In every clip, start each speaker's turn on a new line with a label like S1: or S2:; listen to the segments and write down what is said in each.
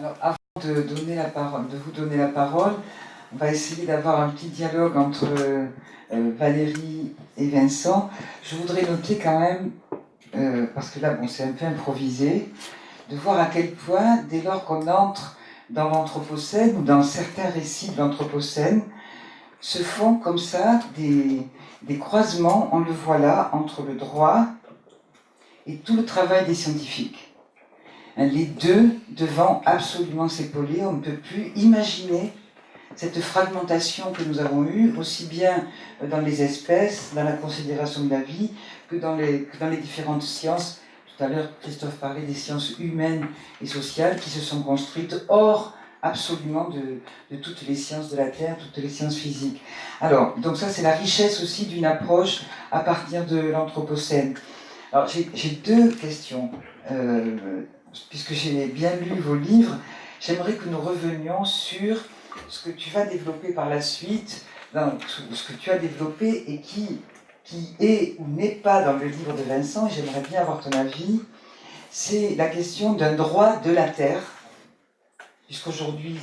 S1: Alors, avant de vous donner la parole, on va essayer d'avoir un petit dialogue entre Valérie et Vincent. Je voudrais noter quand même, parce que là, bon, c'est un peu improvisé, de voir à quel point, dès lors qu'on entre dans l'Anthropocène ou dans certains récits de l'Anthropocène, se font comme ça des croisements, on le voit là, entre le droit et tout le travail des scientifiques. Les deux devant absolument s'épauler, on ne peut plus imaginer cette fragmentation que nous avons eue, aussi bien dans les espèces, dans la considération de la vie, que dans les différentes sciences. Tout à l'heure, Christophe parlait des sciences humaines et sociales qui se sont construites hors absolument de toutes les sciences de la Terre, toutes les sciences physiques. Alors, donc ça, c'est la richesse aussi d'une approche à partir de l'Anthropocène. Alors, j'ai deux questions. Puisque j'ai bien lu vos livres, j'aimerais que nous revenions sur ce que tu vas développer par la suite, ce que tu as développé et qui est ou n'est pas dans le livre de Vincent, et j'aimerais bien avoir ton avis. C'est la question d'un droit de la terre, puisqu'aujourd'hui,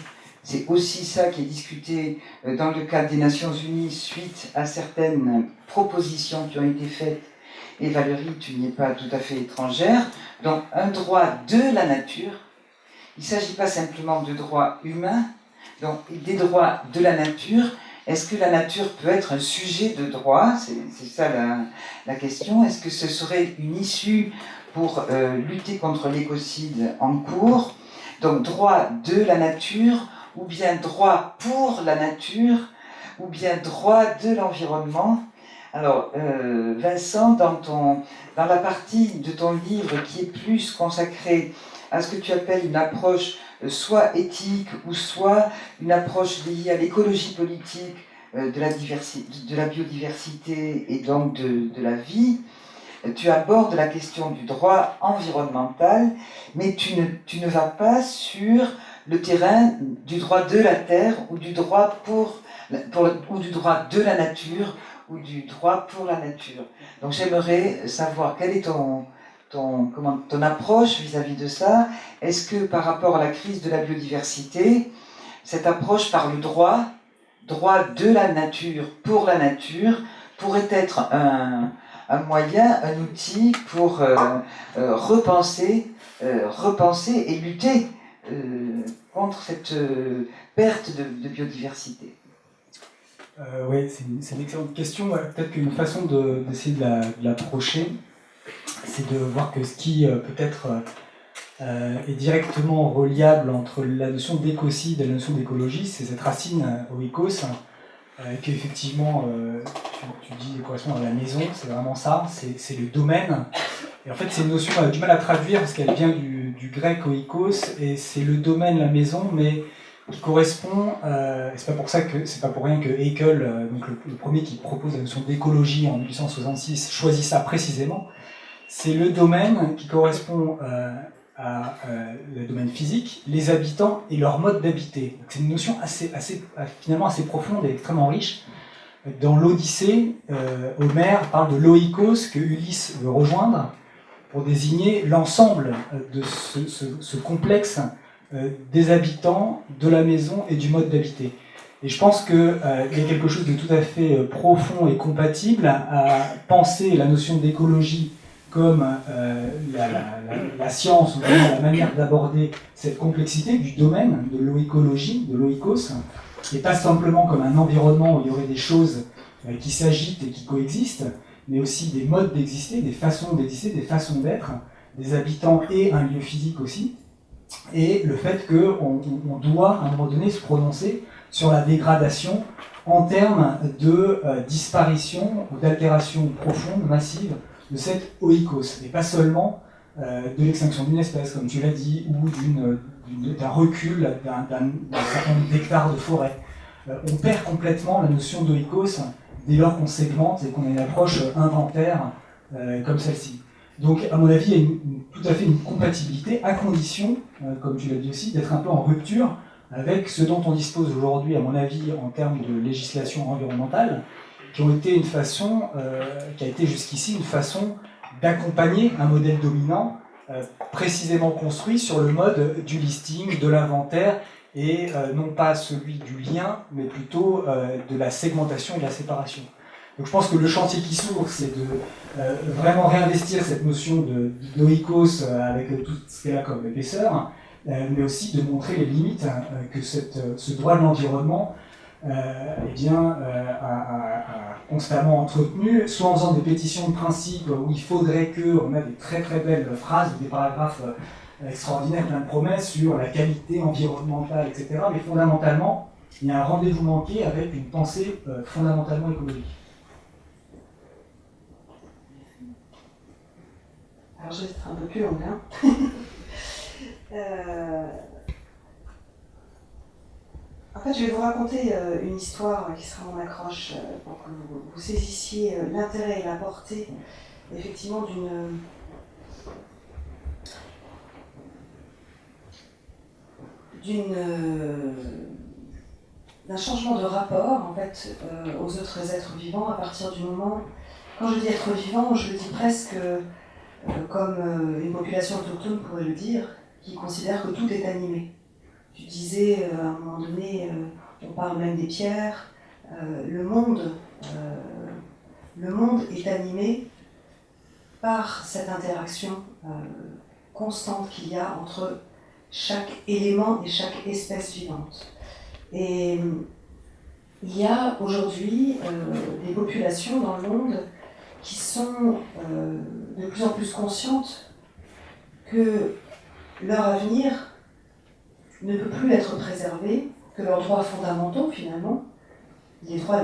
S1: c'est aussi ça qui est discuté dans le cadre des Nations Unies suite à certaines propositions qui ont été faites. Et Valérie, tu n'y es pas tout à fait étrangère. Donc, un droit de la nature. Il ne s'agit pas simplement de droits humains, donc des droits de la nature. Est-ce que la nature peut être un sujet de droit? C'est ça la question. Est-ce que ce serait une issue pour lutter contre l'écocide en cours? Donc, droit de la nature, ou bien droit pour la nature, ou bien droit de l'environnement. Alors, Vincent, dans la partie de ton livre qui est plus consacrée à ce que tu appelles une approche soit éthique ou soit une approche liée à l'écologie politique de la biodiversité et donc de la vie, tu abordes la question du droit environnemental, mais tu ne vas pas sur le terrain du droit de la terre ou du droit ou du droit de la nature ou du droit pour la nature. Donc j'aimerais savoir quelle est ton approche vis-à-vis de ça. Est-ce que par rapport à la crise de la biodiversité, cette approche par le droit de la nature pour la nature, pourrait être un moyen, un outil pour repenser et lutter contre cette perte de biodiversité?
S2: Oui, c'est une excellente question. Peut-être qu'une façon d'essayer de l'approcher, c'est de voir que ce qui peut-être est directement reliable entre la notion d'écocide et la notion d'écologie, c'est cette racine oikos, qui effectivement, tu dis, correspond à la maison, c'est vraiment ça, c'est le domaine. Et en fait, c'est une notion, on a du mal à traduire parce qu'elle vient du grec oikos, et c'est le domaine, la maison, mais qui correspond, et c'est pas pour rien que Haeckel, donc le premier qui propose la notion d'écologie en 1866, choisit ça précisément. C'est le domaine qui correspond le domaine physique, les habitants et leur mode d'habiter. C'est une notion finalement assez profonde et extrêmement riche. Dans l'Odyssée, Homère parle de l'oikos que Ulysse veut rejoindre pour désigner l'ensemble de ce complexe des habitants, de la maison et du mode d'habiter. Et je pense qu'il y a quelque chose de tout à fait profond et compatible à penser la notion d'écologie comme la science, ou la manière d'aborder cette complexité du domaine, de l'oécologie, de l'oikos, et pas simplement comme un environnement où il y aurait des choses qui s'agitent et qui coexistent, mais aussi des modes d'exister, des façons d'exister, des façons d'être, des habitants et un lieu physique aussi, et le fait qu'on doit, à un moment donné, se prononcer sur la dégradation en termes de disparition ou d'altération profonde, massive, de cette oikos, et pas seulement de l'extinction d'une espèce, comme tu l'as dit, ou d'un recul d'un certain nombre d'hectares de forêt. On perd complètement la notion d'oikos dès lors qu'on segmente et qu'on a une approche inventaire comme celle-ci. Donc, à mon avis, il y a tout à fait une compatibilité, à condition, comme tu l'as dit aussi, d'être un peu en rupture avec ce dont on dispose aujourd'hui, à mon avis, en termes de législation environnementale, qui ont été qui a été jusqu'ici une façon d'accompagner un modèle dominant précisément construit sur le mode du listing, de l'inventaire, et non pas celui du lien, mais plutôt de la segmentation et de la séparation. Donc je pense que le chantier qui s'ouvre, c'est de vraiment réinvestir cette notion d'oikos avec tout ce qu'elle a comme épaisseur, mais aussi de montrer les limites que ce droit de l'environnement a constamment entretenu, soit en faisant des pétitions de principe où il faudrait qu'on ait des très très belles phrases, des paragraphes extraordinaires, plein de promesses sur la qualité environnementale, etc. Mais fondamentalement, il y a un rendez-vous manqué avec une pensée fondamentalement écologique.
S3: Alors je vais être un peu plus longue. En fait, je vais vous raconter une histoire qui sera mon accroche pour que vous saisissiez l'intérêt et la portée, effectivement, d'un changement de rapport, en fait, aux autres êtres vivants à partir du moment, quand je dis être vivant, je le dis presque comme une population autochtone pourrait le dire, qui considère que tout est animé. Tu disais, à un moment donné, on parle même des pierres, le monde est animé par cette interaction constante qu'il y a entre chaque élément et chaque espèce vivante. Et il y a aujourd'hui des populations dans le monde qui sont de plus en plus conscientes que leur avenir ne peut plus être préservé, que leurs droits fondamentaux, finalement, les droits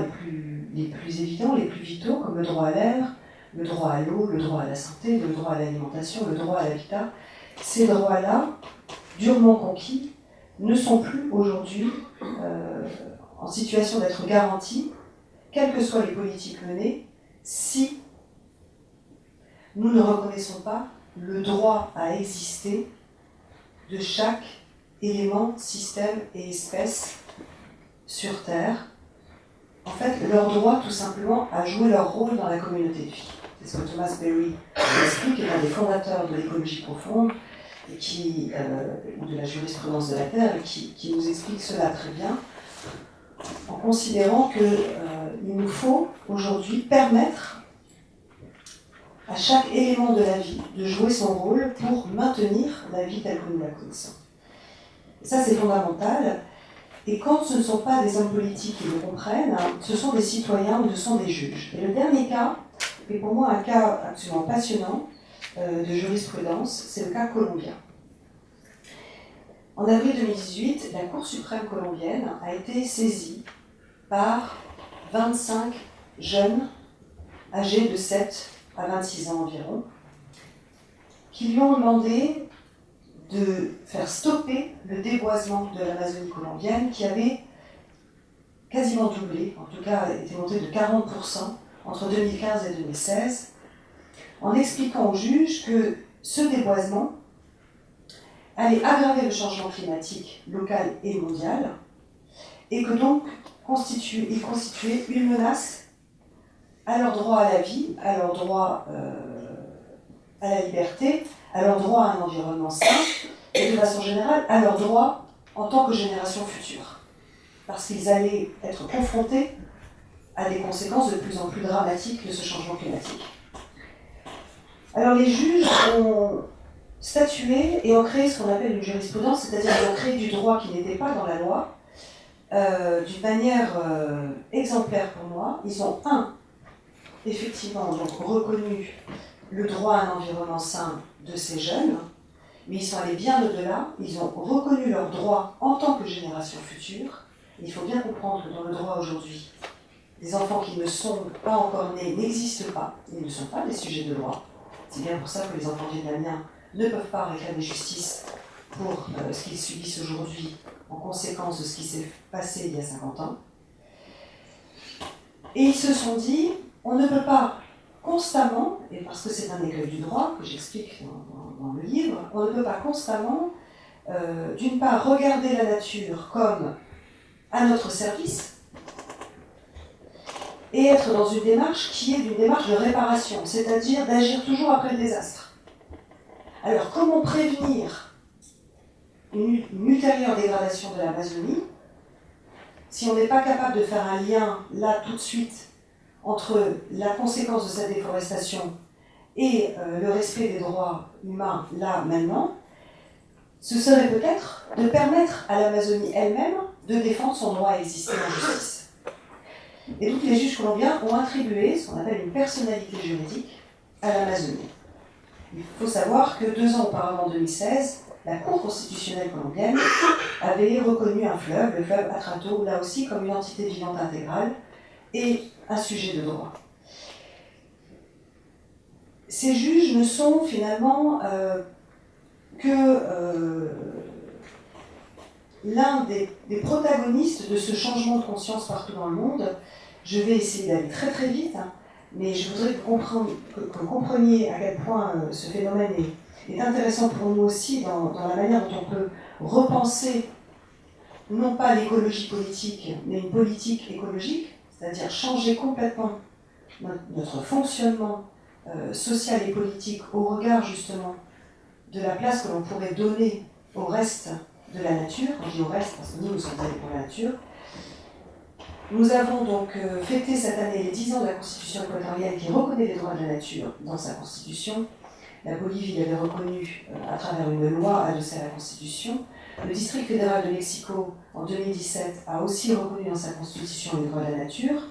S3: les plus évidents, les plus vitaux, comme le droit à l'air, le droit à l'eau, le droit à la santé, le droit à l'alimentation, le droit à l'habitat, ces droits-là, durement conquis, ne sont plus aujourd'hui en situation d'être garantis, quelles que soient les politiques menées, si nous ne reconnaissons pas le droit à exister de chaque élément, système et espèce sur Terre. En fait, leur droit, tout simplement, à jouer leur rôle dans la communauté de vie. C'est ce que Thomas Berry explique, qui est un des fondateurs de l'écologie profonde, et de la jurisprudence de la Terre, et qui nous explique cela très bien, en considérant qu'il nous faut aujourd'hui permettre à chaque élément de la vie de jouer son rôle pour maintenir la vie telle que nous la connaissons. Et ça, c'est fondamental. Et quand ce ne sont pas des hommes politiques qui le comprennent, ce sont des citoyens ou ce sont des juges. Et le dernier cas est pour moi un cas absolument passionnant de jurisprudence, c'est le cas colombien. En avril 2018, la Cour suprême colombienne a été saisie par 25 jeunes âgés de 7 à 26 ans environ, qui lui ont demandé de faire stopper le déboisement de l'Amazonie colombienne qui avait quasiment doublé, en tout cas était monté de 40% entre 2015 et 2016, en expliquant aux juges que ce déboisement allait aggraver le changement climatique local et mondial et que donc il constituait une menace à leur droit à la vie, à leur droit à la liberté, à leur droit à un environnement sain, et de façon générale, à leur droit en tant que génération future. Parce qu'ils allaient être confrontés à des conséquences de plus en plus dramatiques de ce changement climatique. Alors les juges ont statué et ont créé ce qu'on appelle une jurisprudence, c'est-à-dire qu'ils ont créé du droit qui n'était pas dans la loi, d'une manière exemplaire pour moi. Ils ont, effectivement, donc reconnu le droit à un environnement sain de ces jeunes, mais ils sont allés bien au-delà, ils ont reconnu leurs droits en tant que génération future. Il faut bien comprendre que dans le droit aujourd'hui, les enfants qui ne sont pas encore nés n'existent pas, ils ne sont pas des sujets de loi. C'est bien pour ça que les enfants vietnamiens ne peuvent pas réclamer justice pour ce qu'ils subissent aujourd'hui en conséquence de ce qui s'est passé il y a 50 ans. Et ils se sont dit, on ne peut pas constamment, et parce que c'est un écueil du droit que j'explique dans le livre, on ne peut pas constamment, d'une part, regarder la nature comme à notre service et être dans une démarche qui est une démarche de réparation, c'est-à-dire d'agir toujours après le désastre. Alors, comment prévenir une ultérieure dégradation de l'Amazonie si on n'est pas capable de faire un lien, là, tout de suite, entre la conséquence de cette déforestation et le respect des droits humains, là, maintenant, ce serait peut-être de permettre à l'Amazonie elle-même de défendre son droit à exister en justice. Et donc les juges colombiens ont attribué ce qu'on appelle une personnalité juridique à l'Amazonie. Il faut savoir que 2 ans auparavant, en 2016, la Cour constitutionnelle colombienne avait reconnu un fleuve, le fleuve Atrato, là aussi comme une entité vivante intégrale et un sujet de droit. Ces juges ne sont finalement que l'un des protagonistes de ce changement de conscience partout dans le monde. Je vais essayer d'aller très très vite, hein, mais je voudrais que vous compreniez à quel point ce phénomène est intéressant pour nous aussi dans la manière dont on peut repenser non pas l'écologie politique, mais une politique écologique, c'est-à-dire changer complètement notre fonctionnement social et politique au regard justement de la place que l'on pourrait donner au reste de la nature. Quand je dis au reste, parce que nous sommes allés pour la nature. Nous avons donc fêté cette année les 10 ans de la Constitution équatorienne qui reconnaît les droits de la nature dans sa Constitution. La Bolivie l'avait reconnu à travers une loi adossée à la Constitution. Le District fédéral de Mexico, en 2017, a aussi reconnu dans sa Constitution les droits de la nature.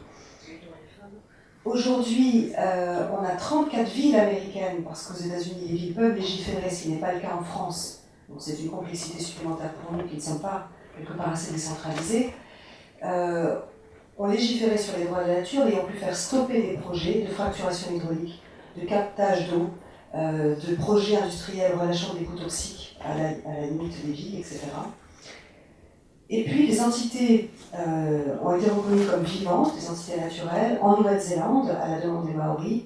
S3: Aujourd'hui, on a 34 villes américaines, parce qu'aux États-Unis, les villes peuvent légiférer, ce qui n'est pas le cas en France. Donc c'est une complexité supplémentaire pour nous qui ne sont pas quelque part assez décentralisées. On légiférait sur les droits de la nature et ont pu faire stopper des projets de fracturation hydraulique, de captage d'eau, de projets industriels relâchant des coûts toxiques à la limite des villes, etc. Et puis les entités ont été reconnues comme vivantes, des entités naturelles, en Nouvelle-Zélande, à la demande des Maoris,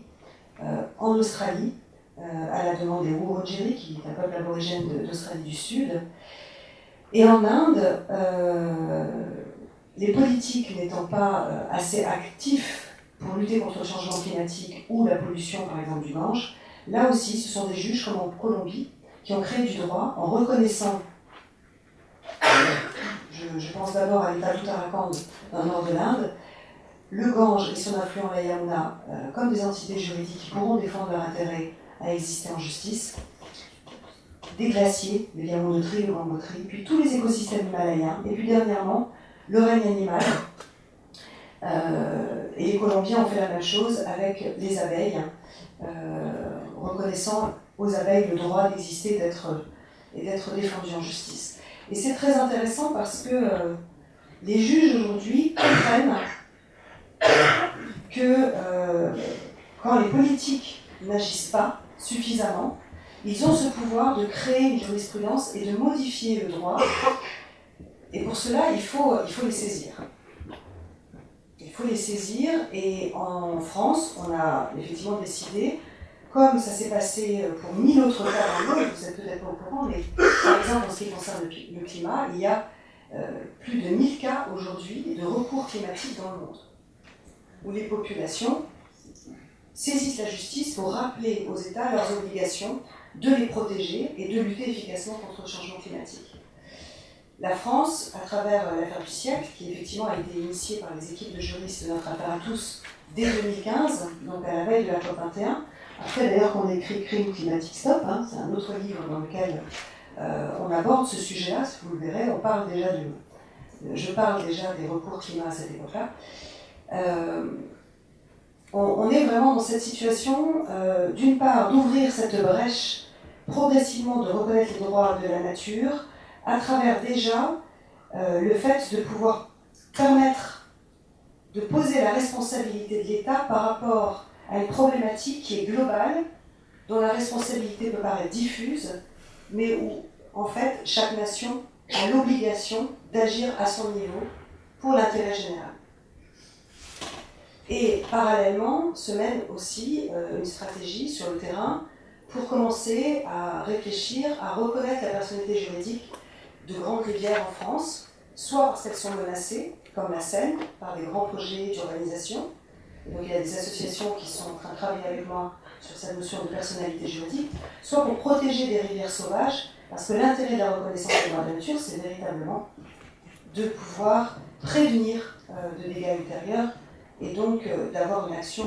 S3: en Australie, à la demande des Wurundjeri, qui est un peuple aborigène d'Australie du Sud, et en Inde, les politiques n'étant pas assez actifs pour lutter contre le changement climatique ou la pollution, par exemple, du Gange, là aussi, ce sont des juges, comme en Colombie, qui ont créé du droit en reconnaissant, je pense d'abord à l'État d'Uttarakhand, dans le nord de l'Inde, le Gange et son affluent la Yamuna comme des entités juridiques qui pourront défendre leur intérêt à exister en justice, des glaciers, le Yamunotri, le Gangotri, puis tous les écosystèmes himalayens, et puis dernièrement, le règne animal. Et les Colombiens ont fait la même chose avec les abeilles, reconnaissant aux abeilles le droit d'exister et d'être défendues en justice. Et c'est très intéressant parce que les juges aujourd'hui comprennent que quand les politiques n'agissent pas suffisamment, ils ont ce pouvoir de créer une jurisprudence et de modifier le droit. Et pour cela, il faut les saisir. Il faut les saisir, et en France, on a effectivement décidé, comme ça s'est passé pour 1000 autres cas dans le monde, vous n'êtes peut-être pas au courant, mais par exemple en ce qui concerne le climat, il y a plus de 1000 cas aujourd'hui de recours climatique dans le monde, où les populations saisissent la justice pour rappeler aux États leurs obligations de les protéger et de lutter efficacement contre le changement climatique. La France, à travers l'affaire du siècle, qui effectivement a été initiée par les équipes de juristes de notre affaire à tous dès 2015, donc à la veille de la COP21, après d'ailleurs qu'on a écrit Crime climatique stop, hein, c'est un autre livre dans lequel on aborde ce sujet-là, si vous le verrez, je parle déjà des recours climat à cette époque-là. On est vraiment dans cette situation, d'une part, d'ouvrir cette brèche progressivement, de reconnaître les droits de la nature, à travers déjà le fait de pouvoir permettre de poser la responsabilité de l'État par rapport à une problématique qui est globale, dont la responsabilité peut paraître diffuse, mais où, en fait, chaque nation a l'obligation d'agir à son niveau pour l'intérêt général. Et parallèlement, se mène aussi une stratégie sur le terrain pour commencer à réfléchir, à reconnaître la personnalité juridique de grandes rivières en France, soit parce qu'elles sont menacées, comme la Seine, par des grands projets d'urbanisation, et donc il y a des associations qui sont en train de travailler avec moi sur cette notion de personnalité juridique, soit pour protéger des rivières sauvages, parce que l'intérêt de la reconnaissance des droits de la nature, c'est véritablement de pouvoir prévenir de dégâts ultérieurs et donc d'avoir une action,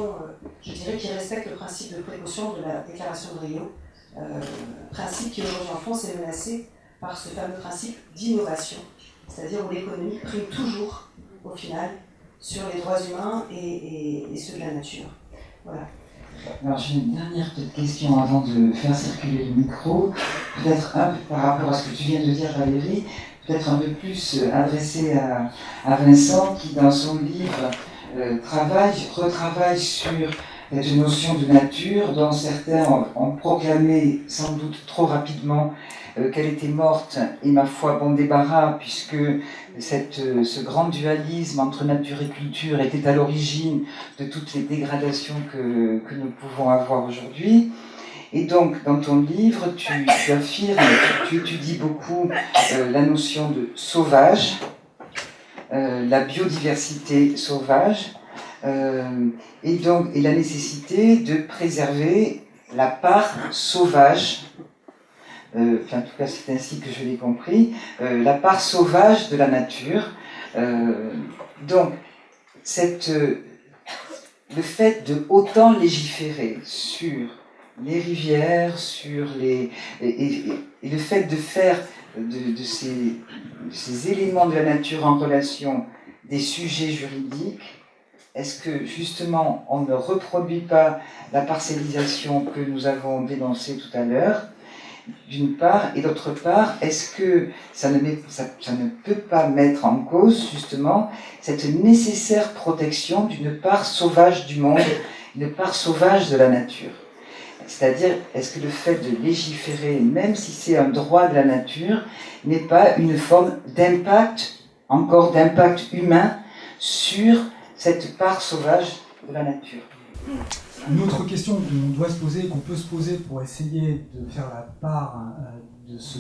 S3: je dirais, qui respecte le principe de précaution de la déclaration de Rio, principe qui aujourd'hui en France est menacé par ce fameux principe d'innovation, c'est-à-dire où l'économie prime toujours, au final, sur les droits humains et ceux de la nature. Voilà.
S1: Alors j'ai une dernière petite question avant de faire circuler le micro, peut-être un peu par rapport à ce que tu viens de dire Valérie, peut-être un peu plus adressé à Vincent qui dans son livre retravaille sur cette notion de nature dont certains ont proclamé sans doute trop rapidement qu'elle était morte et ma foi bon débarras puisque ce grand dualisme entre nature et culture était à l'origine de toutes les dégradations que nous pouvons avoir aujourd'hui. Et donc, dans ton livre, tu affirmes, tu étudies beaucoup la notion de sauvage, la biodiversité sauvage, et la nécessité de préserver la part sauvage, en tout cas c'est ainsi que je l'ai compris, la part sauvage de la nature. Donc, le fait de autant légiférer sur les rivières, et le fait de faire de ces éléments de la nature en relation des sujets juridiques, est-ce que justement on ne reproduit pas la parcellisation que nous avons dénoncée tout à l'heure, d'une part, et d'autre part, est-ce que ça ne peut pas mettre en cause justement cette nécessaire protection d'une part sauvage du monde, une part sauvage de la nature? C'est-à-dire, est-ce que le fait de légiférer, même si c'est un droit de la nature, n'est pas une forme d'impact, encore d'impact humain, sur cette part sauvage de la nature?
S2: Une autre question qu'on doit se poser, qu'on peut se poser pour essayer de faire la part de ce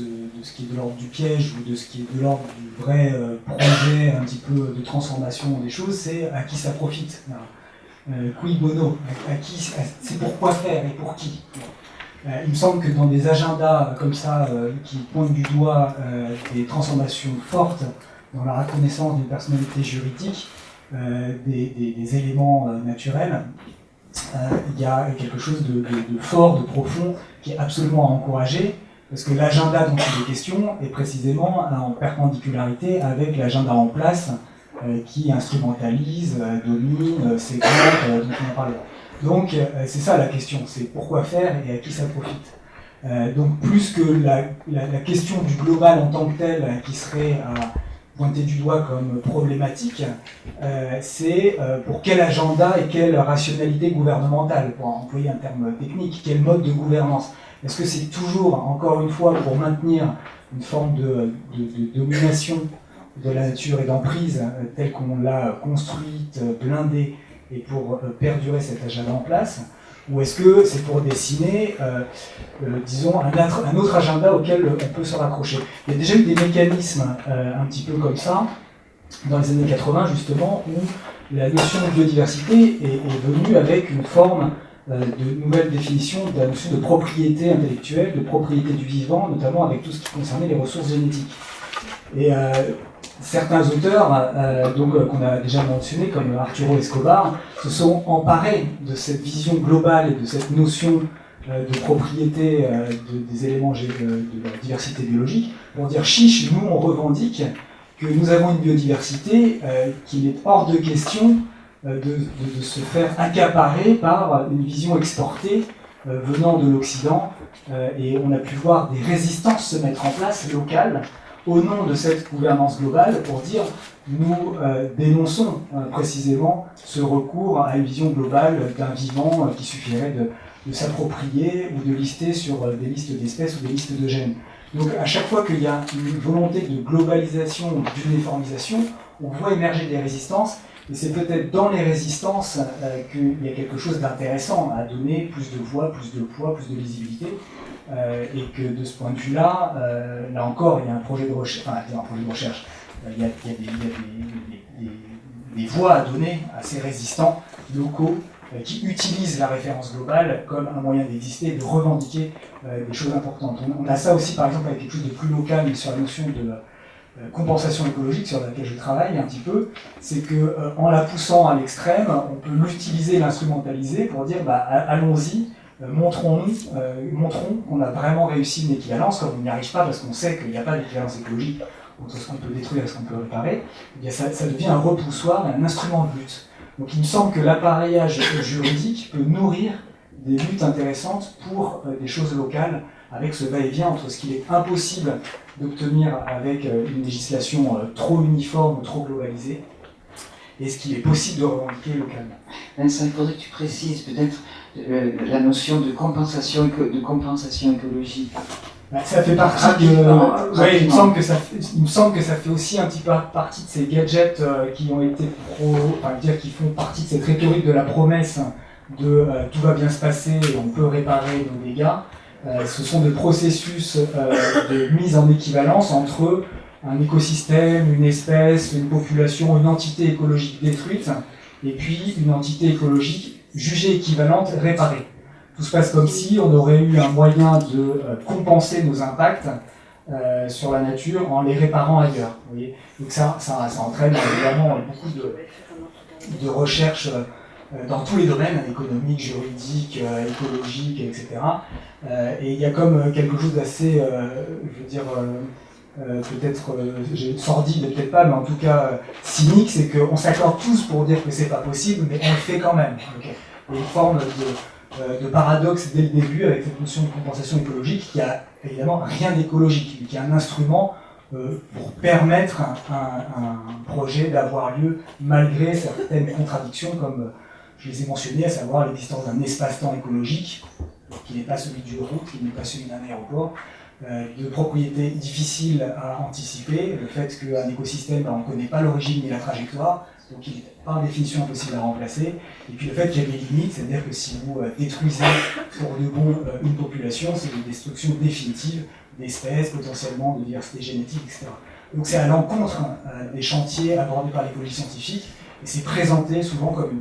S2: qui est de l'ordre du piège ou de ce qui est de l'ordre du vrai projet un petit peu de transformation des choses, c'est à qui ça profite. Cui bono, c'est pourquoi faire et pour qui. Il me semble que dans des agendas comme ça, qui pointent du doigt des transformations fortes dans la reconnaissance d'une personnalité juridique, des éléments naturels, il y a quelque chose de fort, de profond, qui est absolument à encourager, parce que l'agenda dont il est question est précisément en perpendicularité avec l'agenda en place qui instrumentalise, domine, segmente, dont on a parlé. Donc c'est ça la question, c'est pourquoi faire et à qui ça profite. Donc plus que la question du global en tant que tel qui serait à pointer du doigt comme problématique, c'est pour quel agenda et quelle rationalité gouvernementale, pour employer un terme technique, quel mode de gouvernance. Est-ce que c'est toujours, encore une fois, pour maintenir une forme de domination de la nature et d'emprise telle qu'on l'a construite, blindée, et pour perdurer cet agenda en place, ou est-ce que c'est pour dessiner, disons, un autre agenda auquel on peut se raccrocher? Il y a déjà eu des mécanismes un petit peu comme ça, dans les années 80 justement, où la notion de biodiversité est venue avec une forme de nouvelle définition de la notion de propriété intellectuelle, de propriété du vivant, notamment avec tout ce qui concernait les ressources génétiques. Et certains auteurs, qu'on a déjà mentionnés, comme Arturo Escobar, se sont emparés de cette vision globale et de cette notion de propriété des éléments de la diversité biologique, pour dire chiche, nous on revendique que nous avons une biodiversité qu'il est hors de question de se faire accaparer par une vision exportée venant de l'Occident, et on a pu voir des résistances se mettre en place locales au nom de cette gouvernance globale pour dire nous dénonçons précisément ce recours à une vision globale d'un vivant qui suffirait de s'approprier ou de lister sur des listes d'espèces ou des listes de gènes. Donc à chaque fois qu'il y a une volonté de globalisation ou d'uniformisation, on voit émerger des résistances, et c'est peut-être dans les résistances qu'il y a quelque chose d'intéressant à donner, plus de voix, plus de poids, plus de visibilité, et que de ce point de vue-là, là encore, il y a un projet de recherche, il y a des voix à donner à ces résistants locaux qui utilisent la référence globale comme un moyen d'exister, de revendiquer des choses importantes. On a ça aussi par exemple avec quelque chose de plus local, mais sur la notion de compensation écologique sur laquelle je travaille un petit peu, c'est que en la poussant à l'extrême, on peut l'utiliser, l'instrumentaliser pour dire allons-y, montrons qu'on a vraiment réussi une équivalence, comme on n'y arrive pas parce qu'on sait qu'il n'y a pas d'équivalence écologique entre ce qu'on peut détruire et ce qu'on peut réparer, eh bien ça devient un repoussoir et un instrument de lutte. Donc il me semble que l'appareillage juridique peut nourrir des luttes intéressantes pour des choses locales, avec ce va-et-vient entre ce qu'il est impossible d'obtenir avec une législation trop uniforme ou trop globalisée, et ce qu'il est possible de revendiquer localement.
S1: Vincent, il faudrait que tu précises peut-être la notion de compensation écologique.
S2: Ça fait partie de... Ouais, il me semble que ça fait aussi un petit peu partie de ces gadgets qui ont été qui font partie de cette rhétorique de la promesse de tout va bien se passer et on peut réparer nos dégâts. Ce sont des processus de mise en équivalence entre un écosystème, une espèce, une population, une entité écologique détruite, et puis une entité écologique jugée équivalente, réparée. Tout se passe comme si on aurait eu un moyen de compenser nos impacts sur la nature en les réparant ailleurs. Vous voyez. Donc ça entraîne évidemment beaucoup de recherches dans tous les domaines, économiques, juridiques, écologiques, etc. Et il y a comme quelque chose d'assez, je veux dire, peut-être sordide, peut-être pas, mais en tout cas cynique, c'est qu'on s'accorde tous pour dire que c'est pas possible, mais on le fait quand même. Okay. Il y a une forme de paradoxe dès le début avec cette notion de compensation écologique qui a évidemment rien d'écologique, mais qui est un instrument pour permettre un projet d'avoir lieu malgré certaines contradictions, comme je les ai mentionnées, à savoir l'existence d'un espace-temps écologique qui n'est pas celui d'une route, qui n'est pas celui d'un aéroport, de propriétés difficiles à anticiper, le fait qu'un écosystème, on ne connaît pas l'origine ni la trajectoire, donc il n'est par définition impossible à remplacer, et puis le fait qu'il y a des limites, c'est-à-dire que si vous détruisez pour de bon une population, c'est une destruction définitive d'espèces, potentiellement de diversité génétique, etc. Donc c'est à l'encontre des chantiers abordés par l'écologie scientifique, et c'est présenté souvent comme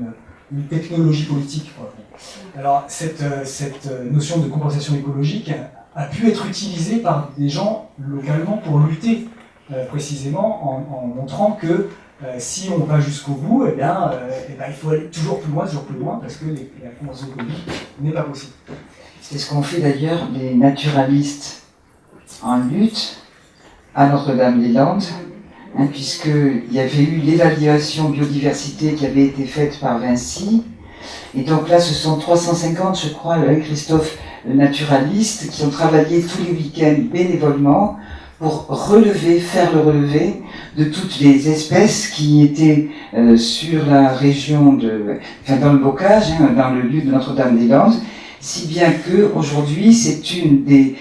S2: une technologie politique. Alors cette notion de compensation écologique a pu être utilisée par des gens localement pour lutter précisément en montrant que si on va jusqu'au bout, il faut aller toujours plus loin, parce que la compensation écologique n'est pas possible.
S1: C'est ce qu'ont fait d'ailleurs les naturalistes en lutte à Notre-Dame-des-Landes, puisqu'il y avait eu l'évaluation biodiversité qui avait été faite par Vinci. Et donc là, ce sont 350, je crois, Christophe, naturalistes, qui ont travaillé tous les week-ends bénévolement pour faire le relevé de toutes les espèces qui étaient sur la région dans le bocage, dans le lieu de Notre-Dame-des-Landes, si bien que aujourd'hui c'est une des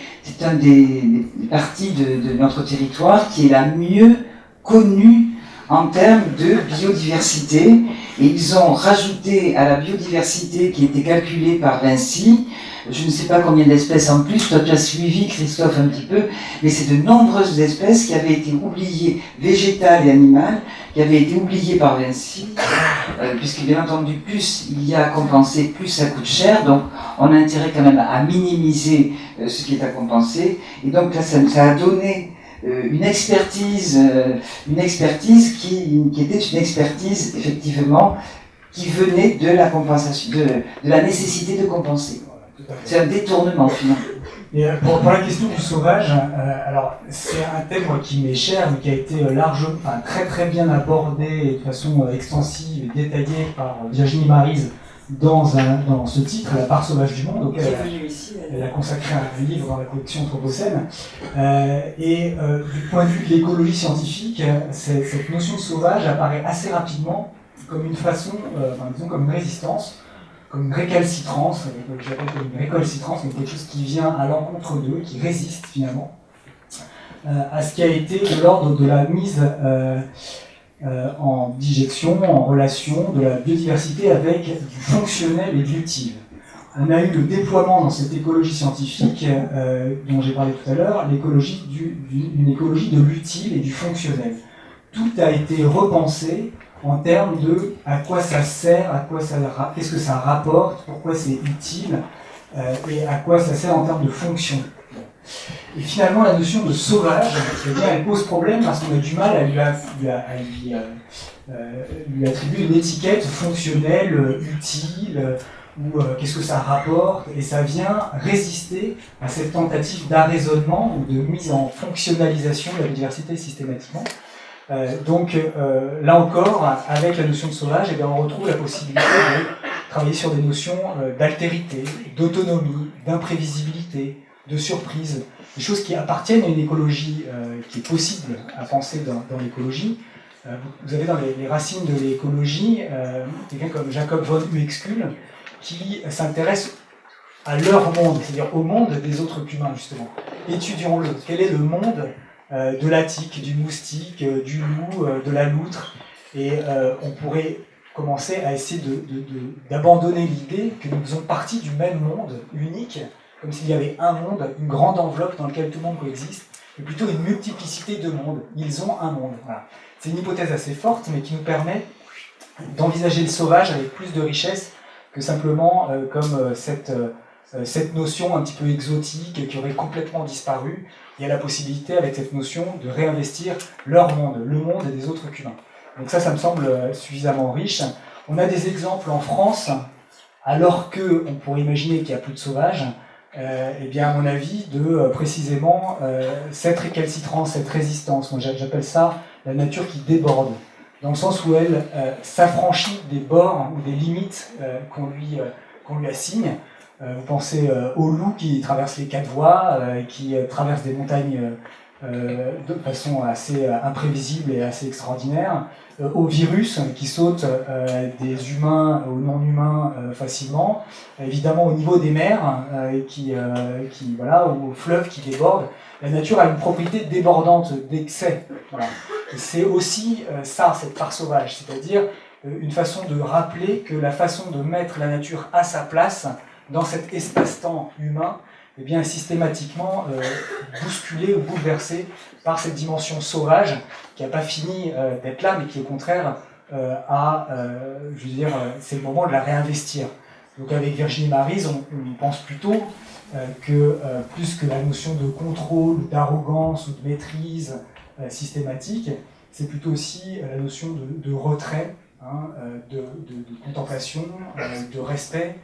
S1: parties de notre territoire qui est la mieux connue en termes de biodiversité, et ils ont rajouté à la biodiversité qui était calculée par Vinci, je ne sais pas combien d'espèces en plus, toi tu as suivi Christophe un petit peu, mais c'est de nombreuses espèces qui avaient été oubliées, végétales et animales, qui avaient été oubliées par Vinci, puisque bien entendu plus il y a à compenser, plus ça coûte cher, donc on a intérêt quand même à minimiser ce qui est à compenser, et donc là ça a donné une expertise qui était une expertise effectivement qui venait de la compensation, de la nécessité de compenser. C'est un détournement finalement.
S2: Et pour la question du sauvage, alors c'est un thème qui m'est cher, mais qui a été très très bien abordé de façon extensive et détaillée par Virginie Maryse dans ce titre, La part sauvage du monde, auquel elle a consacré un livre dans la collection Anthropocène. Du point de vue de l'écologie scientifique, cette notion de sauvage apparaît assez rapidement comme une façon, disons comme une résistance, comme une récalcitrance, que j'appelle comme une récalcitrance, mais quelque chose qui vient à l'encontre d'eux, qui résiste finalement à ce qui a été de l'ordre de la mise en dijection, en relation de la biodiversité avec du fonctionnel et de l'utile. On a eu le déploiement dans cette écologie scientifique dont j'ai parlé tout à l'heure, d'une écologie de l'utile et du fonctionnel. Tout a été repensé en termes de à quoi ça sert, qu'est-ce que ça rapporte, pourquoi c'est utile, et à quoi ça sert en termes de fonction. Et finalement, la notion de sauvage, eh bien, elle pose problème parce qu'on a du mal à lui attribuer une étiquette fonctionnelle, utile, ou qu'est-ce que ça rapporte, et ça vient résister à cette tentative d'arraisonnement ou de mise en fonctionnalisation de la biodiversité systématiquement. Donc là encore, avec la notion de sauvage, eh bien, on retrouve la possibilité de travailler sur des notions d'altérité, d'autonomie, d'imprévisibilité, de surprise, des choses qui appartiennent à une écologie qui est possible à penser dans l'écologie. Vous avez dans les racines de l'écologie quelqu'un comme Jacob von Uexküll qui s'intéresse à leur monde, c'est-à-dire au monde des autres humains justement. Étudions-le. Quel est le monde de la tique, du moustique, du loup, de la loutre? Et on pourrait commencer à essayer d'abandonner l'idée que nous faisons partie du même monde unique, comme s'il y avait un monde, une grande enveloppe dans laquelle tout le monde coexiste, mais plutôt une multiplicité de mondes. Ils ont un monde. Voilà. C'est une hypothèse assez forte, mais qui nous permet d'envisager le sauvage avec plus de richesse que simplement comme cette notion un petit peu exotique qui aurait complètement disparu. Il y a la possibilité, avec cette notion, de réinvestir leur monde, le monde des autres humains. Donc ça me semble suffisamment riche. On a des exemples en France, alors qu'on pourrait imaginer qu'il n'y a plus de sauvages, eh bien, à mon avis, de précisément cette récalcitrance, cette résistance. Moi, j'appelle ça la nature qui déborde, dans le sens où elle s'affranchit des bords ou des limites qu'on lui assigne. Vous pensez au loup qui traverse les 4 voies, qui traverse des montagnes de façon assez imprévisible et assez extraordinaire, au virus qui saute des humains aux non-humains facilement, évidemment au niveau des mers, voilà, ou aux fleuves qui débordent. La nature a une propriété débordante d'excès. Voilà. C'est aussi ça, cette part sauvage, c'est-à-dire une façon de rappeler que la façon de mettre la nature à sa place dans cet espace-temps humain, eh bien, systématiquement bousculé ou bouleversé par cette dimension sauvage qui n'a pas fini d'être là, mais qui au contraire je veux dire, c'est le moment de la réinvestir. Donc avec Virginie Maryse, on pense plutôt que plus que la notion de contrôle, d'arrogance ou de maîtrise systématique, c'est plutôt aussi la notion de retrait, hein, de contemplation, de respect,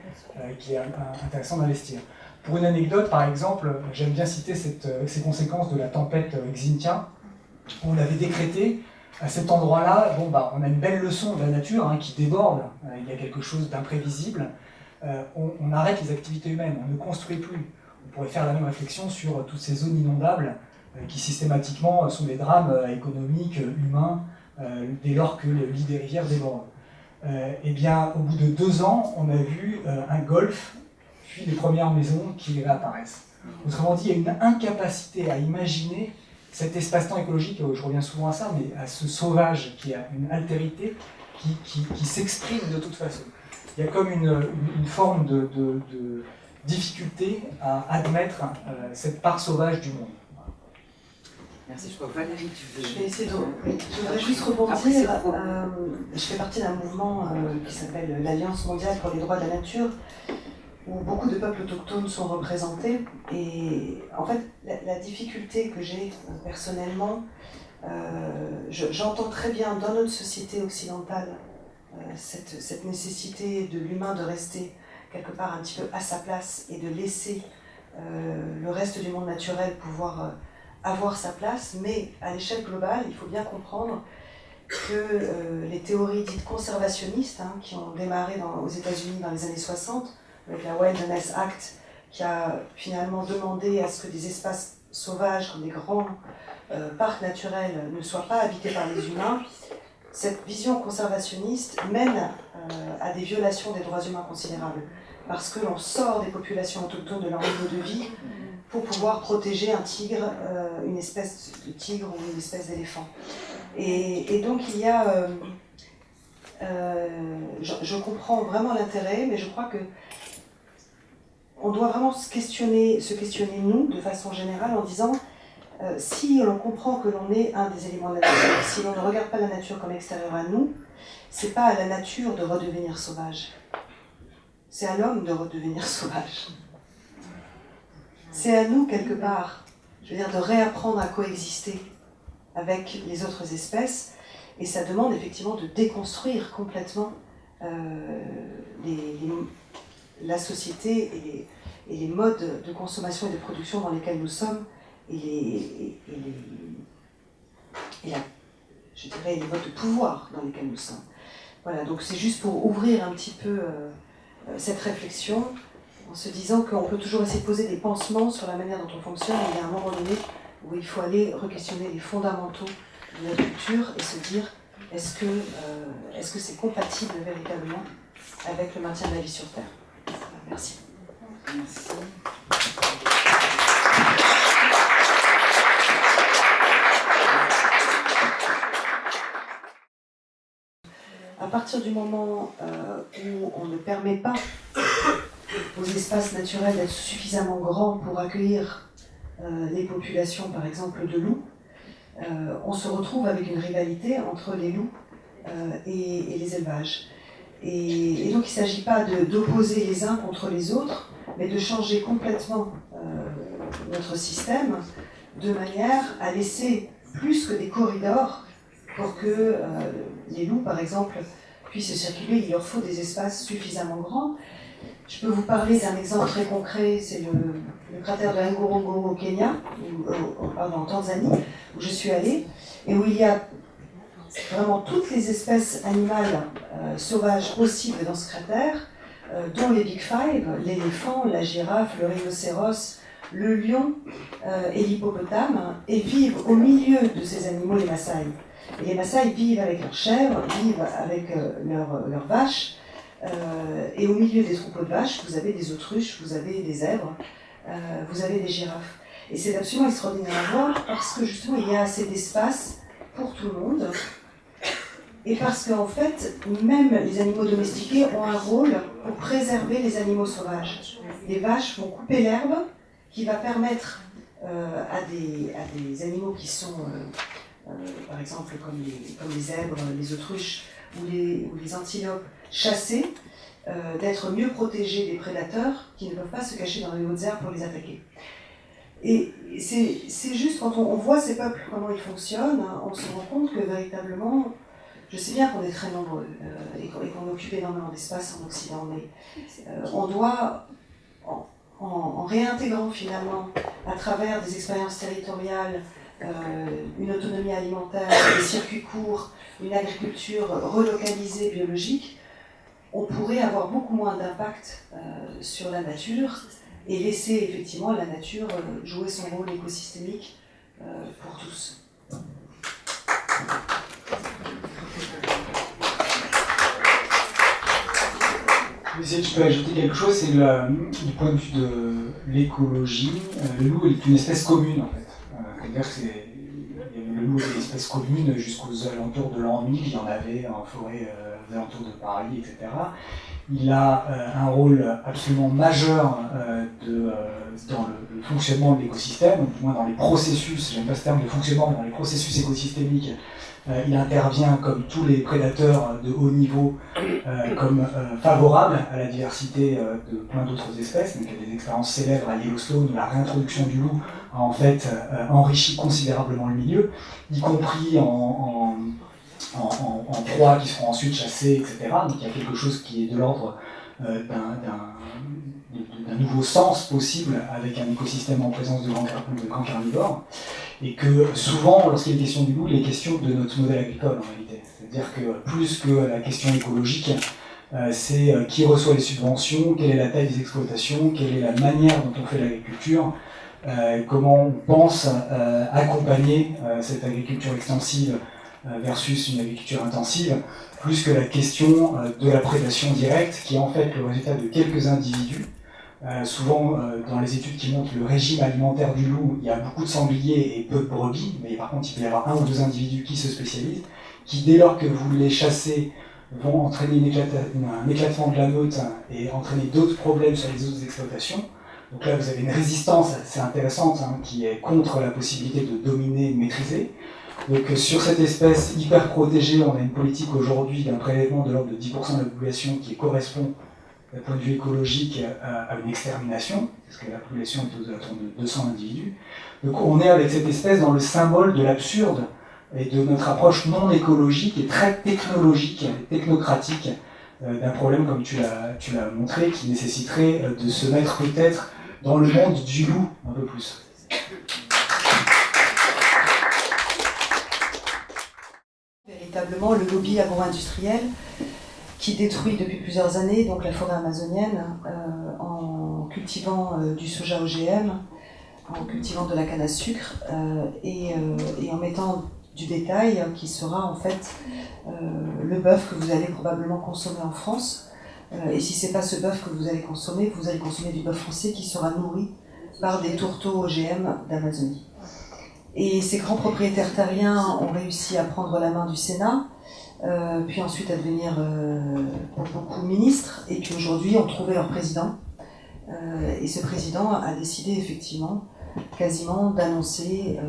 S2: qui est intéressant d'investir. Pour une anecdote, par exemple, j'aime bien citer ces conséquences de la tempête Xynthia, où on avait décrété à cet endroit-là, on a une belle leçon de la nature qui déborde, il y a quelque chose d'imprévisible, on arrête les activités humaines, on ne construit plus. On pourrait faire la même réflexion sur toutes ces zones inondables qui systématiquement sont des drames économiques, humains, dès lors que le lit des rivières déborde. Eh bien, au bout de 2 ans, on a vu un golfe, puis les premières maisons qui réapparaissent. Autrement dit, il y a une incapacité à imaginer cet espace-temps écologique, je reviens souvent à ça, mais à ce sauvage qui a une altérité, qui s'exprime de toute façon. Il y a comme une forme de difficulté à admettre cette part sauvage du monde.
S1: Merci, je crois que Valérie, tu veux...
S3: Je vais essayer de... Oui. Je voudrais juste rebondir. Je fais partie d'un mouvement qui s'appelle l'Alliance mondiale pour les droits de la nature, où beaucoup de peuples autochtones sont représentés. Et en fait, la difficulté que j'ai personnellement, j'entends très bien dans notre société occidentale cette nécessité de l'humain de rester quelque part un petit peu à sa place et de laisser le reste du monde naturel pouvoir avoir sa place, mais à l'échelle globale, il faut bien comprendre que les théories dites conservationnistes, qui ont démarré aux États-Unis dans les années 60, avec la Wilderness Act, qui a finalement demandé à ce que des espaces sauvages, comme des grands parcs naturels, ne soient pas habités par les humains. Cette vision conservationniste mène à des violations des droits humains considérables, parce que l'on sort des populations autochtones de leur niveau de vie pour pouvoir protéger un tigre, une espèce de tigre ou une espèce d'éléphant. Et donc il y a... je comprends vraiment l'intérêt, mais je crois que on doit vraiment se questionner nous, de façon générale, en disant si l'on comprend que l'on est un des éléments de la nature, si l'on ne regarde pas la nature comme extérieure à nous, c'est pas à la nature de redevenir sauvage. C'est à l'homme de redevenir sauvage. C'est à nous, quelque part, je veux dire, de réapprendre à coexister avec les autres espèces, et ça demande effectivement de déconstruire complètement la société et les modes de consommation et de production dans lesquels nous sommes, et je dirais les modes de pouvoir dans lesquels nous sommes. Voilà, donc c'est juste pour ouvrir un petit peu cette réflexion, en se disant qu'on peut toujours essayer de poser des pansements sur la manière dont on fonctionne, et il y a un moment donné où il faut aller re-questionner les fondamentaux de notre culture et se dire est-ce que c'est compatible véritablement avec le maintien de la vie sur Terre. Merci.
S1: Merci.
S3: À partir du moment où on ne permet pas aux espaces naturels d'être suffisamment grands pour accueillir les populations, par exemple, de loups, on se retrouve avec une rivalité entre les loups et les élevages. Et donc il ne s'agit pas d'opposer les uns contre les autres, mais de changer complètement notre système de manière à laisser plus que des corridors pour que les loups, par exemple, puissent circuler. Il leur faut des espaces suffisamment grands. Je peux vous parler d'un exemple très concret, c'est le cratère de Ngorongoro au Kenya, en Tanzanie, où je suis allée, et où il y a vraiment toutes les espèces animales sauvages possibles dans ce cratère, dont les Big Five, l'éléphant, la girafe, le rhinocéros, le lion et l'hippopotame, et vivent au milieu de ces animaux les Maasai. Et les Maasai vivent avec leurs chèvres, vivent avec leurs vaches, et au milieu des troupeaux de vaches, vous avez des autruches, vous avez des zèbres, vous avez des girafes. Et c'est absolument extraordinaire à voir parce que justement il y a assez d'espace pour tout le monde. Et parce qu'en fait, même les animaux domestiqués ont un rôle pour préserver les animaux sauvages. Les vaches vont couper l'herbe qui va permettre à des animaux qui sont, par exemple, comme les zèbres, les autruches ou les antilopes chassés, d'être mieux protégés des prédateurs qui ne peuvent pas se cacher dans les hautes herbes pour les attaquer. Et c'est juste quand on voit ces peuples, comment ils fonctionnent, on se rend compte que véritablement, je sais bien qu'on est très nombreux et qu'on occupe énormément d'espace en Occident, mais on doit, en réintégrant finalement à travers des expériences territoriales, une autonomie alimentaire, des circuits courts, une agriculture relocalisée, biologique, on pourrait avoir beaucoup moins d'impact sur la nature et laisser effectivement la nature jouer son rôle écosystémique pour tous.
S2: Si je peux ajouter quelque chose, c'est du point de vue de l'écologie, le loup est une espèce commune en fait. C'est-à-dire que le loup est une espèce commune jusqu'aux alentours de l'an 1000, il y en avait en forêt aux alentours de Paris, etc. Il a un rôle absolument majeur dans le fonctionnement de l'écosystème, ou du moins dans les processus, j'aime pas ce terme de fonctionnement, mais dans les processus écosystémiques. Il intervient comme tous les prédateurs de haut niveau, comme favorable à la diversité de plein d'autres espèces. Donc il y a des expériences célèbres à Yellowstone où la réintroduction du loup a en fait enrichi considérablement le milieu, y compris en proies qui seront ensuite chassées, etc. Donc il y a quelque chose qui est de l'ordre d'un nouveau sens possible avec un écosystème en présence de grands carnivores. Et que souvent, lorsqu'il est question du loup, il est question de notre modèle agricole en réalité. C'est-à-dire que plus que la question écologique, c'est qui reçoit les subventions, quelle est la taille des exploitations, quelle est la manière dont on fait l'agriculture, comment on pense accompagner cette agriculture extensive versus une agriculture intensive, plus que la question de la prédation directe, qui est en fait le résultat de quelques individus. Souvent, dans les études qui montrent le régime alimentaire du loup, il y a beaucoup de sangliers et peu de brebis, mais par contre, il peut y avoir un ou deux individus qui se spécialisent, qui, dès lors que vous les chassez, vont entraîner un éclatement de la meute et entraîner d'autres problèmes sur les autres exploitations. Donc là, vous avez une résistance assez intéressante qui est contre la possibilité de dominer et de maîtriser. Donc sur cette espèce hyper protégée, on a une politique aujourd'hui d'un prélèvement de l'ordre de 10% de la population qui correspond, d'un point de vue écologique, à une extermination, parce que la population est aux alentours de 200 individus. Donc on est avec cette espèce dans le symbole de l'absurde et de notre approche non écologique et très technologique, technocratique, d'un problème, comme tu l'as montré, qui nécessiterait de se mettre peut-être dans le monde du loup un peu plus.
S3: Véritablement, le lobby agro-industriel qui détruit depuis plusieurs années donc la forêt amazonienne en cultivant du soja OGM, en cultivant de la canne à sucre et en mettant du bétail qui sera en fait le bœuf que vous allez probablement consommer en France. Et si ce n'est pas ce bœuf que vous allez consommer du bœuf français qui sera nourri par des tourteaux OGM d'Amazonie. Et ces grands propriétaires terriens ont réussi à prendre la main du Sénat, puis ensuite à devenir pour beaucoup ministres, et puis aujourd'hui ont trouvé leur président. Et ce président a décidé effectivement quasiment d'annoncer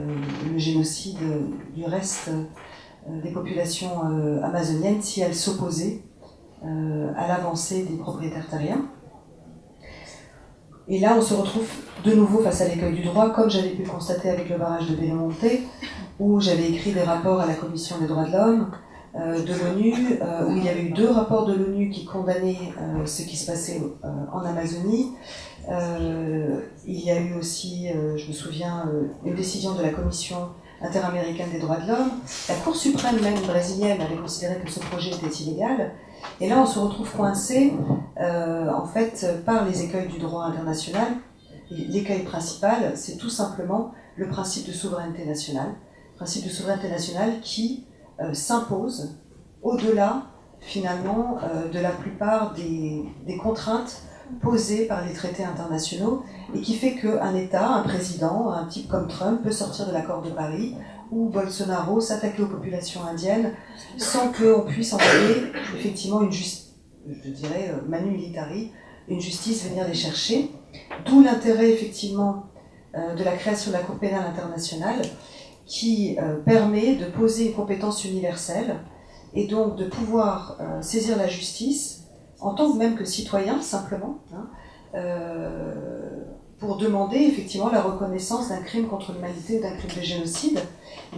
S3: le génocide du reste des populations amazoniennes si elles s'opposaient à l'avancée des propriétaires terriens. Et là, on se retrouve de nouveau face à l'écueil du droit, comme j'avais pu le constater avec le barrage de Belo Monte, où j'avais écrit des rapports à la Commission des droits de l'homme de l'ONU, où il y avait eu 2 rapports de l'ONU qui condamnaient ce qui se passait en Amazonie. Il y a eu aussi, je me souviens, une décision de la Commission interaméricaine des droits de l'homme. La Cour suprême même brésilienne avait considéré que ce projet était illégal. Et là, on se retrouve coincé, en fait, par les écueils du droit international. L'écueil principal, c'est tout simplement le principe de souveraineté nationale. Le principe de souveraineté nationale qui s'impose au-delà, finalement, de la plupart des contraintes posées par les traités internationaux et qui fait qu'un État, un président, un type comme Trump peut sortir de l'accord de Paris ou Bolsonaro s'attaquer aux populations indiennes sans qu'on puisse envoyer effectivement une justice, je dirais manu militari, une justice venir les chercher. D'où l'intérêt effectivement de la création de la Cour pénale internationale qui permet de poser une compétence universelle et donc de pouvoir saisir la justice en tant que même que citoyen simplement, pour demander effectivement la reconnaissance d'un crime contre l'humanité ou d'un crime de génocide.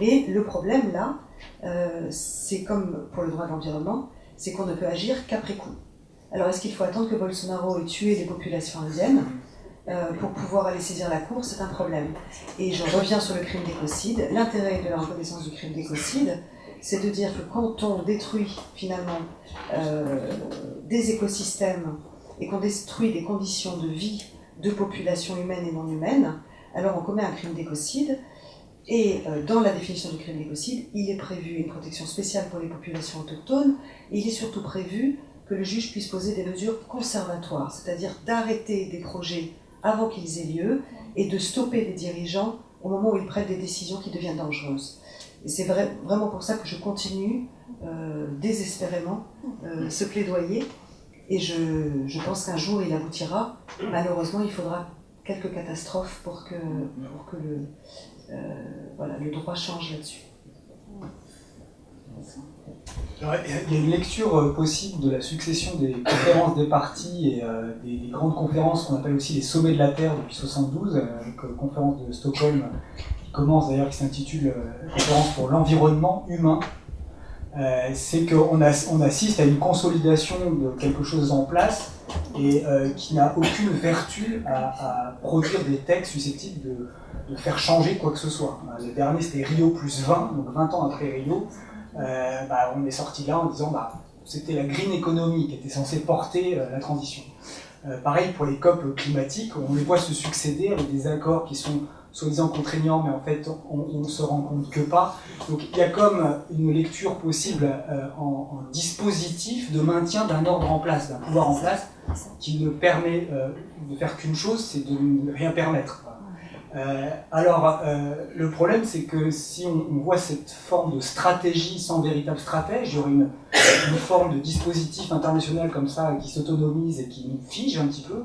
S3: Mais le problème là, c'est comme pour le droit de l'environnement, c'est qu'on ne peut agir qu'après coup. Alors est-ce qu'il faut attendre que Bolsonaro ait tué les populations indiennes pour pouvoir aller saisir la Cour? C'est un problème. Et je reviens sur le crime d'écocide. L'intérêt de la reconnaissance du crime d'écocide, c'est de dire que quand on détruit finalement des écosystèmes et qu'on détruit des conditions de vie de populations humaines et non humaines, alors on commet un crime d'écocide. Et dans la définition du crime d'écocide, il est prévu une protection spéciale pour les populations autochtones, et il est surtout prévu que le juge puisse poser des mesures conservatoires, c'est-à-dire d'arrêter des projets avant qu'ils aient lieu et de stopper les dirigeants au moment où ils prennent des décisions qui deviennent dangereuses. Et c'est vraiment pour ça que je continue désespérément ce plaidoyer, et je pense qu'un jour il aboutira. Malheureusement, il faudra quelques catastrophes pour que le droit change là-dessus.
S2: Alors, il y a une lecture possible de la succession des conférences des partis et des grandes conférences qu'on appelle aussi les sommets de la Terre depuis 1972, avec conférence de Stockholm qui commence d'ailleurs, qui s'intitule Conférence pour l'environnement humain. C'est qu'on assiste à une consolidation de quelque chose en place et qui n'a aucune vertu à produire des textes susceptibles de faire changer quoi que ce soit. Le dernier c'était Rio plus 20, donc 20 ans après Rio. On est sorti là en disant c'était la green economy qui était censée porter la transition. Pareil pour les COP climatiques, on les voit se succéder avec des accords qui sont soi-disant contraignants, mais en fait on ne se rend compte que pas. Donc il y a comme une lecture possible en dispositif de maintien d'un ordre en place, d'un pouvoir en place, qui ne permet de faire qu'une chose, c'est de ne rien permettre. Le problème, c'est que si on voit cette forme de stratégie sans véritable stratège, il y aurait une forme de dispositif international comme ça qui s'autonomise et qui nous fige un petit peu.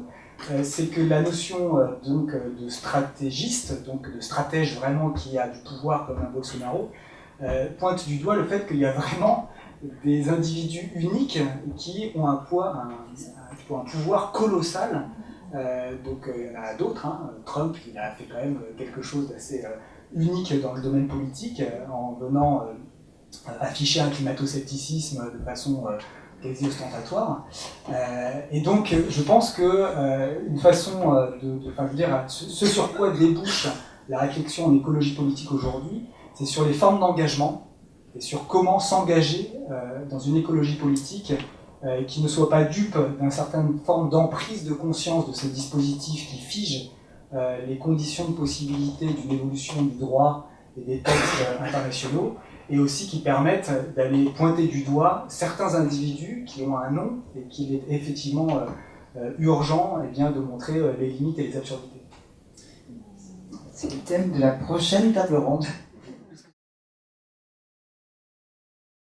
S2: c'est que la notion de stratégiste, donc de stratège vraiment qui a du pouvoir comme un Bolsonaro, pointe du doigt le fait qu'il y a vraiment des individus uniques qui ont un poids, un pouvoir colossal. Donc il y en a d'autres, hein. Trump il a fait quand même quelque chose d'assez unique dans le domaine politique en venant afficher un climato-scepticisme de façon quasi ostentatoire. Et donc je pense que une façon enfin, je veux dire, ce sur quoi débouche la réflexion en écologie politique aujourd'hui, c'est sur les formes d'engagement et sur comment s'engager dans une écologie politique qui ne soit pas dupe d'une certaine forme d'emprise de conscience de ces dispositifs qui figent les conditions de possibilité d'une évolution du droit et des textes internationaux, et aussi qui permettent d'aller pointer du doigt certains individus qui ont un nom et qu'il est effectivement urgent de montrer les limites et les absurdités.
S1: C'est le thème de la prochaine table ronde.